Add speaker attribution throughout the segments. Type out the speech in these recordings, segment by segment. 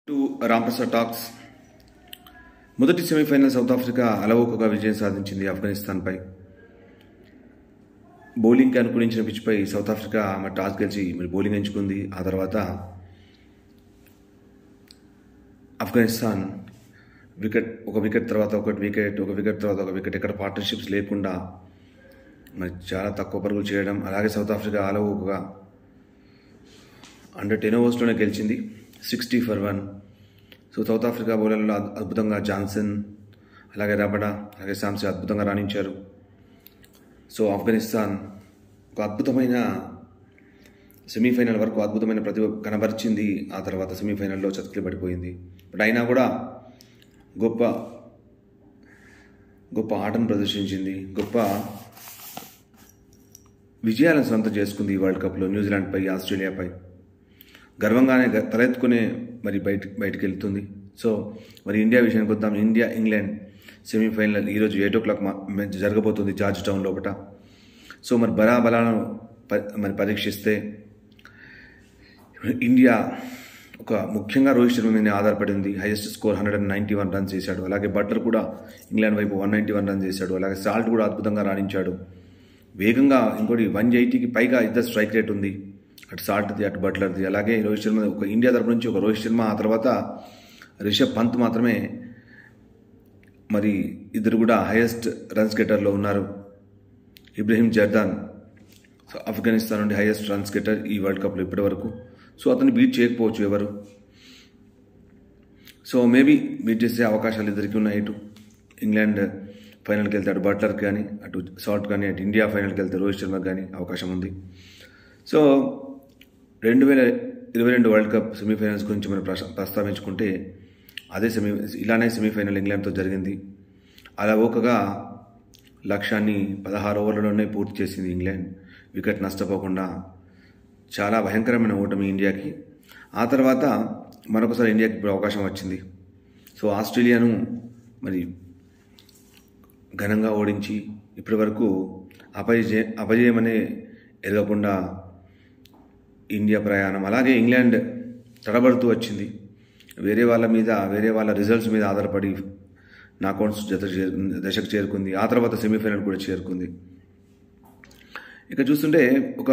Speaker 1: To Ramprasad talks. మొదటి semi-final south Africa అలవోకగా విజయం సాధించింది ఆఫ్ఘనిస్తాన్పై. బౌలింగ్కి అనుకూలించిన పిచ్పై సౌత్ ఆఫ్రికా టాస్ గెలిచి బౌలింగ్ ఎంచుకుంది. ఆ తర్వాత ఆఫ్ఘనిస్తాన్ ఒక వికెట్ తర్వాత ఒక వికెట్ తర్వాత ఒక వికెట్, ఎక్కడ పార్ట్నర్షిప్స్ లేకుండా చాలా తక్కువ పరుగులు చేయడం. అలాగే సౌత్ ఆఫ్రికా అలవోకగా అండర్ 10 ఓవర్స్లోనే గెలిచింది 60 for 1. సో సౌత్ ఆఫ్రికా బౌలర్లో అద్భుతంగా జాన్సన్, అలాగే రబడా, అలాగే శాంసీ అద్భుతంగా రాణించారు. సో ఆఫ్ఘనిస్తాన్ ఒక అద్భుతమైన సెమీఫైనల్ వరకు అద్భుతమైన ప్రతిభ కనబరిచింది. ఆ తర్వాత సెమీఫైనల్లో చతికిల పడిపోయింది. బట్ అయినా కూడా గొప్ప ఆటను ప్రదర్శించింది, గొప్ప విజయాలను సొంతం చేసుకుంది ఈ వరల్డ్ కప్లో. న్యూజిలాండ్పై, ఆస్ట్రేలియాపై గర్వంగానే తలెత్తుకునే బయటికి వెళ్తుంది. సో ఇండియా విషయానికి వద్దాం. ఇండియా ఇంగ్లాండ్ సెమీఫైనల్ ఈరోజు 8 o'clock జరగబోతుంది జార్జ్ టౌన్ లోపల. సో బలాలను పరీక్షిస్తే ఇండియా ముఖ్యంగా రోహిత్ శర్మ మీద ఆధారపడింది. హైయెస్ట్ స్కోర్ 191 runs చేశాడు. అలాగే బట్లర్ కూడా ఇంగ్లాండ్ వైపు 191 runs చేశాడు. అలాగే సాల్ట్ కూడా అద్భుతంగా రాణించాడు. వేగంగా ఇంకోటి 180కి పైగా ఇద్దరు స్ట్రైక్ రేట్ ఉంది, అటు సాల్ట్ది అటు బట్లర్ది. అలాగే రోహిత్ శర్మ ఇండియా తరపు నుంచి ఒక రోహిత్ శర్మ, ఆ తర్వాత రిషబ్ పంత్ మాత్రమే ఇద్దరు కూడా హైయెస్ట్ రన్స్ గెటర్లో ఉన్నారు. ఇబ్రహీం జర్దాన్ ఆఫ్ఘనిస్తాన్ నుండి హైయెస్ట్ రన్స్ గెటర్ ఈ వరల్డ్ కప్లో ఇప్పటి వరకు. సో అతన్ని బీట్ చేయకపోవచ్చు ఎవరు. సో మేబీ బీట్ చేసే అవకాశాలు ఇద్దరికి ఉన్నాయి. ఇటు ఇంగ్లాండ్ ఫైనల్కి వెళ్తే అటు బట్లర్ కానీ, అటు సాల్ట్ కానీ, అటు ఇండియా ఫైనల్కి వెళ్తే రోహిత్ శర్మకి కానీ అవకాశం ఉంది. సో 2022 వరల్డ్ కప్ సెమీఫైనల్స్ గురించి మనం ప్రస్తావించుకుంటే ఇలానే సెమీఫైనల్ ఇంగ్లాండ్తో జరిగింది. అలవోకగా లక్ష్యాన్ని 16 ఓవర్లలోనే పూర్తి చేసింది ఇంగ్లాండ్, వికెట్ నష్టపోకుండా. చాలా భయంకరమైన ఓటమి ఇండియాకి. ఆ తర్వాత మరొకసారి ఇండియాకి ఇప్పుడు అవకాశం వచ్చింది. సో ఆస్ట్రేలియాను ఘనంగా ఓడించి ఇప్పటి వరకు అపజయమనే ఎరగకుండా ఇండియా ప్రయాణం. అలాగే ఇంగ్లాండ్ తడబడుతూ వచ్చింది. వేరే వాళ్ళ రిజల్ట్స్ మీద ఆధారపడి నాకౌట్స్ దశకు చేరుకుంది. ఆ తర్వాత సెమీఫైనల్ కూడా చేరుకుంది. ఇక చూస్తుంటే ఒక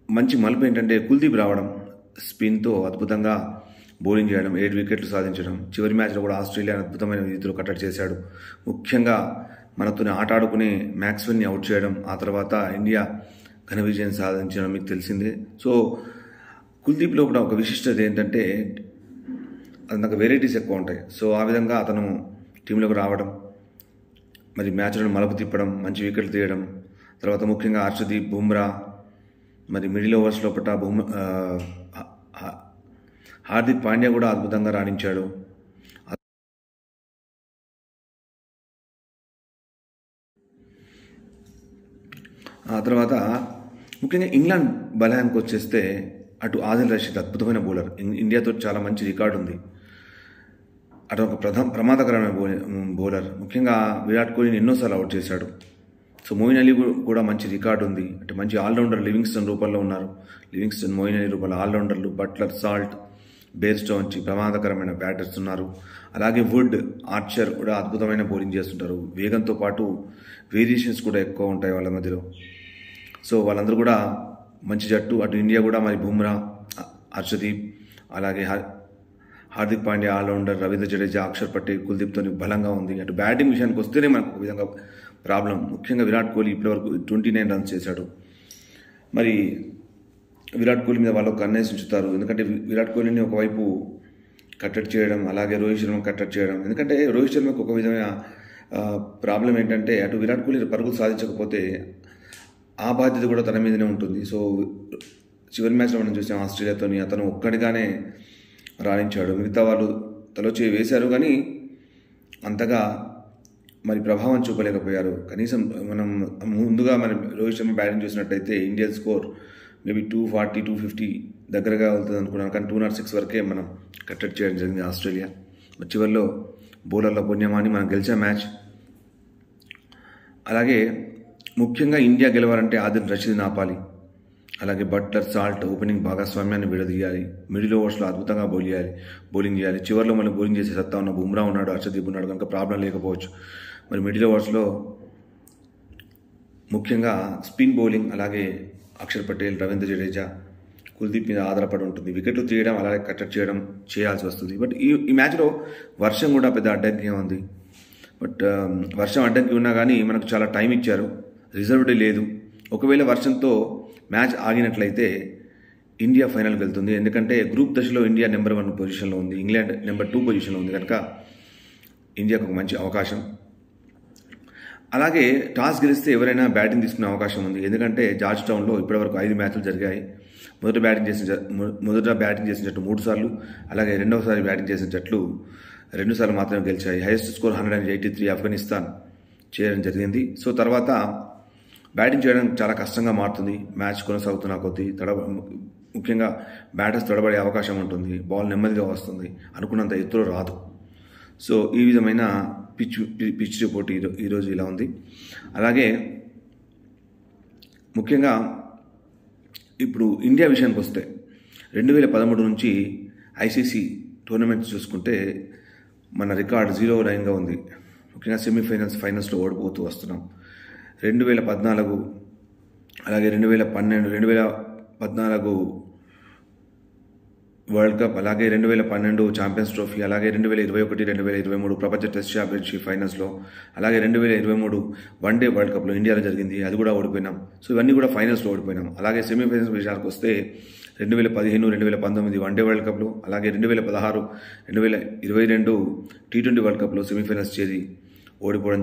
Speaker 1: మంచి మలుపు ఏంటంటే కుల్దీప్ రావడం, స్పిన్తో అద్భుతంగా బౌలింగ్ చేయడం, 7 వికెట్లు సాధించడం. చివరి మ్యాచ్లో కూడా ఆస్ట్రేలియా అద్భుతమైన రీతిలో కట్టడి చేశాడు. ముఖ్యంగా మనతోనే ఆట ఆడుకునే మ్యాక్స్వెల్ని అవుట్ చేయడం. ఆ తర్వాత ఇండియా ఘన విజయం సాధించడం మీకు తెలిసిందే. సో కుల్దీప్లో కూడా ఒక విశిష్టత ఏంటంటే అతనికి వెరైటీస్ ఎక్కువ ఉంటాయి. సో ఆ విధంగా అతను టీంలోకి రావడం, మ్యాచ్లను మలుపు తిప్పడం, మంచి వికెట్లు తీయడం. తర్వాత ముఖ్యంగా హర్షదీప్, బుమ్రా, మిడిల్ ఓవర్స్ లోపల హార్దిక్ పాండ్యా కూడా అద్భుతంగా రాణించాడు. ఆ తర్వాత ముఖ్యంగా ఇంగ్లాండ్ బలానికి వచ్చేస్తే అటు ఆదిల్ రషీద్ అద్భుతమైన బౌలర్, ఇండియాతో చాలా మంచి రికార్డు ఉంది. అటు ఒక ప్రమాదకరమైన బౌలర్. ముఖ్యంగా విరాట్ కోహ్లీని ఎన్నోసార్లు అవుట్ చేశాడు. సో మోయిన్ అలీ కూడా మంచి రికార్డు ఉంది. అంటే మంచి ఆల్రౌండర్ లివింగ్స్టన్ రూపంలో ఉన్నారు. లివింగ్స్టన్, మోయిన్ అలీ రూపంలో ఆల్రౌండర్లు. బట్లర్, సాల్ట్, బేర్స్టో వంటి ప్రమాదకరమైన బ్యాటర్స్ ఉన్నారు. అలాగే వుడ్, ఆర్చర్ కూడా అద్భుతమైన బౌలింగ్ చేస్తుంటారు. వేగంతో పాటు వేరియేషన్స్ కూడా ఎక్కువ ఉంటాయి వాళ్ళ మధ్యలో. సో వాళ్ళందరూ కూడా మంచి జట్టు. అటు ఇండియా కూడా బుమ్రా, హర్షదీప్, అలాగే హార్దిక్ పాండ్యా ఆల్రౌండర్, రవీంద్ర జడేజా, అక్షర్ పటేల్, కుల్దీప్తో బలంగా ఉంది. అటు బ్యాటింగ్ విషయానికి వస్తేనే మనకు ఒక విధంగా ప్రాబ్లం. ముఖ్యంగా విరాట్ కోహ్లీ ఇప్పటివరకు 29 runs చేశాడు. విరాట్ కోహ్లీ మీద వాళ్ళు కన్నేసి ఉంచుతారు. ఎందుకంటే విరాట్ కోహ్లీని ఒకవైపు కట్టడి చేయడం, అలాగే రోహిత్ శర్మ కట్టడి చేయడం. ఎందుకంటే రోహిత్ శర్మకు ఒక విధమైన ప్రాబ్లం ఏంటంటే అటు విరాట్ కోహ్లీ పరుగులు సాధించకపోతే ఆ బాధ్యత కూడా తన మీదనే ఉంటుంది. సో చివరి మ్యాచ్లో మనం చూసాం ఆస్ట్రేలియాతో, అతను ఒక్కడిగానే రాణించాడు. మిగతా వాళ్ళు తలొచ్చి వేశారు కానీ అంతగా ప్రభావం చూపలేకపోయారు. కనీసం మనం ముందుగా రోహిత్ శర్మ బ్యాటింగ్ చూసినట్టయితే ఇండియన్ స్కోర్ మేబీ 240, 250 దగ్గరగా వెళ్తుంది అనుకున్నాను. కానీ 206 వరకే మనం కట్టడి చేయడం జరిగింది ఆస్ట్రేలియా. చివరిలో బౌలర్ల పుణ్యమాని మనం గెలిచే మ్యాచ్. అలాగే ముఖ్యంగా ఇండియా గెలవాలంటే ఆదిల్ రషీద్ని ఆపాలి. అలాగే బట్లర్, సాల్ట్ ఓపెనింగ్ భాగస్వామ్యాన్ని విడదీయాలి. మిడిల్ ఓవర్స్లో అద్భుతంగా బౌలింగ్ చేయాలి. చివరిలో మళ్ళీ బౌలింగ్ చేసే సత్తా ఉన్న బుమ్రా ఉన్నాడు, హర్షదీప్ ఉన్నాడు కనుక ప్రాబ్లం లేకపోవచ్చు. మరి మిడిల్ ఓవర్స్లో ముఖ్యంగా స్పిన్ బౌలింగ్, అలాగే అక్షర్ పటేల్, రవీంద్ర జడేజా, కుల్దీప్ మీద ఆధారపడి ఉంటుంది. వికెట్లు తీయడం అలాగే కట్టడి చేయాల్సి వస్తుంది. బట్ ఈ మ్యాచ్లో వర్షం కూడా పెద్ద అడ్డంకిగా ఉంది. బట్ వర్షం అడ్డంకి ఉన్నా కానీ మనకు చాలా టైం ఇచ్చారు, రిజర్వ్ డే లేదు. ఒకవేళ వర్షంతో మ్యాచ్ ఆగినట్లయితే ఇండియా ఫైనల్కి వెళ్తుంది. ఎందుకంటే గ్రూప్ దశలో ఇండియా నెంబర్ 1 పొజిషన్లో ఉంది, ఇంగ్లాండ్ నెంబర్ 2 పొజిషన్లో ఉంది కనుక ఇండియాకు ఒక మంచి అవకాశం. అలాగే టాస్ గెలిస్తే ఎవరైనా బ్యాటింగ్ తీసుకునే అవకాశం ఉంది. ఎందుకంటే జార్జ్ టౌన్లో ఇప్పటివరకు 5 మ్యాచ్లు జరిగాయి. మొదట బ్యాటింగ్ చేసిన జట్టు 3 సార్లు, అలాగే రెండవసారి బ్యాటింగ్ చేసిన జట్లు 2 సార్లు మాత్రమే గెలిచాయి. హైయెస్ట్ స్కోర్ 183 ఆఫ్ఘనిస్తాన్ చేయడం జరిగింది. సో తర్వాత బ్యాటింగ్ చేయడం చాలా కష్టంగా మారుతుంది మ్యాచ్ కొనసాగుతున్న కొద్దీ. ముఖ్యంగా బ్యాటర్స్ తడబడే అవకాశం ఉంటుంది, బాల్ నెమ్మదిగా వస్తుంది, అనుకున్నంత ఎత్తులో రాదు. సో ఈ విధమైన పిచ్ రిపోర్ట్ ఈరోజు ఇలా ఉంది. అలాగే ముఖ్యంగా ఇప్పుడు ఇండియా విషయానికి వస్తే 2013 నుంచి ఐసీసీ టోర్నమెంట్స్ చూసుకుంటే మన రికార్డ్ 0-9గా ఉంది. ముఖ్యంగా ఫైనల్స్లో ఓడిపోతూ వస్తున్నాం. 2014, అలాగే 2014 వరల్డ్ కప్, అలాగే 2012 ఛాంపియన్స్ ట్రోఫీ, అలాగే 2021, 2023 ప్రపంచ టెస్ట్ ఛాంపియన్షిప్ ఫైనల్స్లో, అలాగే 2023 వన్డే వరల్డ్ కప్లో ఇండియాలో జరిగింది, అది కూడా ఓడిపోయినాం. సో ఇవన్నీ కూడా ఫైనల్స్లో ఓడిపోయినాం. అలాగే సెమీఫైనల్స్ విషయానికి వస్తే 2015, 2019 వన్డే వరల్డ్ కప్లో, అలాగే 2016, 2022 T20 వరల్డ్ కప్లో సెమీఫైనల్స్ చేరి ఓడిపోవడం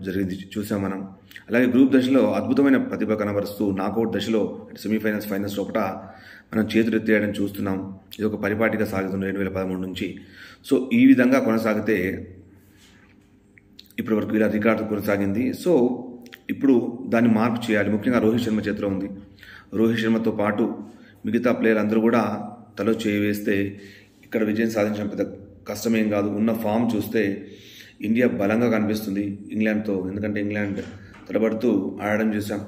Speaker 1: జరిగింది చూసాం మనం. అలాగే గ్రూప్ దశలో అద్భుతమైన ప్రతిభ కనబరుస్తూ నాకౌట్ దశలో సెమీఫైనల్స్, ఫైనల్స్ లోపల మనం చేతులెత్తేయడం చూస్తున్నాం. ఇది ఒక పరిపాటిగా సాగుతుంది 2013 నుంచి. సో ఈ విధంగా కొనసాగితే ఇప్పటి వరకు ఇలా రికార్డు కొనసాగింది. సో ఇప్పుడు దాన్ని మార్పు చేయాలి. ముఖ్యంగా రోహిత్ శర్మ చేతిలో ఉంది. రోహిత్ శర్మతో పాటు మిగతా ప్లేయర్ అందరూ కూడా తలో చేయి వేస్తే ఇక్కడ విజయం సాధించడం పెద్ద కష్టమేం కాదు. ఉన్న ఫామ్ చూస్తే ఇండియా బలంగా కనిపిస్తుంది ఇంగ్లాండ్తో. ఎందుకంటే ఇంగ్లాండ్ తడబడుతూ ఆడడం చూసాం.